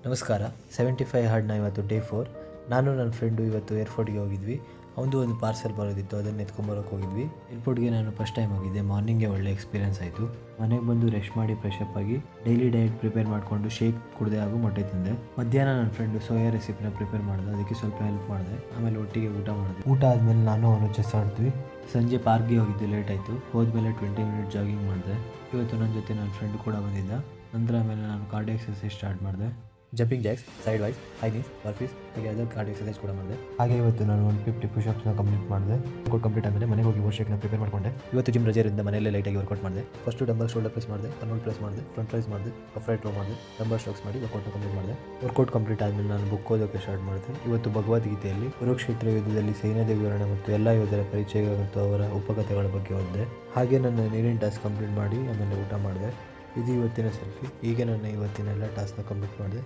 ನಮಸ್ಕಾರ. 75 ಹಾಡನ್ನ ಇವತ್ತು ಡೇ 4. ನಾನು ನನ್ನ ಫ್ರೆಂಡು ಇವತ್ತು ಏರ್ಪೋರ್ಟ್ಗೆ ಹೋಗಿದ್ವಿ. ಅವನದು ಒಂದು ಪಾರ್ಸೆಲ್ ಬರೋದಿತ್ತು, ಅದನ್ನು ಎತ್ಕೊಂಬರೋಕೆ ಹೋಗಿದ್ವಿ. ಏರ್ಪೋರ್ಟ್ಗೆ ನಾನು ಫಸ್ಟ್ ಟೈಮ್ ಹೋಗಿದ್ದೆ. ಮಾರ್ನಿಂಗೇ ಒಳ್ಳೆ ಎಕ್ಸ್ಪೀರಿಯನ್ಸ್ ಆಯಿತು. ಮನೆಗೆ ಬಂದು ರೆಸ್ಟ್ ಮಾಡಿ ಫ್ರೆಶಪ್ ಆಗಿ ಡೈಲಿ ಡಯಟ್ ಪ್ರಿಪೇರ್ ಮಾಡಿಕೊಂಡು ಶೇಕ್ ಕುಡಿದೆ ಹಾಗೂ ಮೊಟ್ಟೆ ತಿಂದೆ. ಮಧ್ಯಾಹ್ನ ನನ್ನ ಫ್ರೆಂಡು ಸೋಯಾ ರೆಸಿಪಿನ ಪ್ರಿಪೇರ್ ಮಾಡಿದೆ, ಅದಕ್ಕೆ ಸ್ವಲ್ಪ ಹೆಲ್ಪ್ ಮಾಡಿದೆ. ಆಮೇಲೆ ಒಟ್ಟಿಗೆ ಊಟ ಮಾಡಿದೆ. ಊಟ ಆದಮೇಲೆ ನಾನು ಅವನು ಚೆಸ್ ಆಡಿದ್ವಿ. ಸಂಜೆ ಪಾರ್ಕ್ಗೆ ಹೋಗಿದ್ದು, ಲೇಟ್ ಆಯಿತು. ಹೋದ್ಮೇಲೆ 20 ಮಿನಿಟ್ ಜಾಗಿಂಗ್ ಮಾಡಿದೆ. ಇವತ್ತು ನನ್ನ ಜೊತೆ ನನ್ನ ಫ್ರೆಂಡ್ ಕೂಡ ಬಂದಿದ್ದ. ನಂತರ ಆಮೇಲೆ ನಾನು ಕಾರ್ಡಿಯೋ ಎಕ್ಸರ್ಸೈಸ್ ಸ್ಟಾರ್ಟ್ ಮಾಡಿದೆ. Jumping jacks, side wise, high knees, burpees, ಹಾಗೆ ಅದರ್ ಕಾರ್ಡಿಯೋ ಎಕ್ಸರ್ಸೈಸ್ ಕೂಡ ಮಾಡಿದೆ. ಹಾಗೆ ಇವತ್ತು ನಾನು 150 ಪುಷಪ್ಸ್ನ ಕಂಪ್ಲೀಟ್ ಮಾಡಿದೆ. ವರ್ಕೌಟ್ ಕಂಪ್ಲೀಟ್ ಆದಮೇಲೆ ಮನೆಗೆ ಹೋಗಿ ಶೇಕ್ನ ಪ್ರಿಪೇರ್ ಮಾಡಿಕೊಂಡೆ. ಇವತ್ತು ಜಿಮ್ ರಜೆ ಇರೋದ್ರಿಂದ ಮನೆಯಲ್ಲೇ ಲೈಟಾಗಿ ವರ್ಕೌಟ್ ಮಾಡಿದೆ. ಫಸ್ಟು ಡಂಬಲ್ ಶೋಲ್ಡರ್ ಪ್ರೆಸ್ ಮಾಡಿದೆ, ಕರ್ನೂಲ್ ಪ್ರೆಸ್ ಮಾಡಿದೆ, ಫ್ರಂಟ್ ರೈಸ್ ಮಾಡಿದೆ, ಅಪ್ ರೈಟ್ ರೋ ಮಾಡಿದೆ, ಡಂಬಲ್ ಸ್ಟ್ರೋಕ್ಸ್ ಮಾಡಿ ವರ್ಕೌಟ್ ಕಂಪ್ಲೀಟ್ ಮಾಡಿದೆ. ವರ್ಕೌಟ್ ಕಂಪ್ಲೀಟ್ ಆದಮೇಲೆ ನಾನು ಬುಕ್ ಓದೋಕ್ಕೆ ಸ್ಟಾರ್ಟ್ ಮಾಡಿದೆ. ಇವತ್ತು ಭಗವದ್ಗೀತೆಯಲ್ಲಿ ಕುರುಕ್ಷೇತ್ರ ಯುದ್ಧದಲ್ಲಿ ಸೈನ್ಯದ ವಿವರಣೆ ಮತ್ತು ಎಲ್ಲ ಯೋಧರ ಪರಿಚಯ ಮತ್ತು ಅವರ ಉಪಕಥೆಗಳ ಬಗ್ಗೆ ಓದಿದೆ. ಹಾಗೆ ನನ್ನ ನೀರಿನ ಟಾಸ್ಕ್ ಕಂಪ್ಲೀಟ್ ಮಾಡಿ ಆಮೇಲೆ ಊಟ ಮಾಡಿದೆ. ಇದು ಇವತ್ತಿನ ಸೆಲ್ಫಿ. ಹೀಗೆ ನನ್ನ ಇವತ್ತಿನ ಎಲ್ಲ ಟಾಸ್ಕ್ನ ಕಂಪ್ಲೀಟ್ ಮಾಡಿದೆ.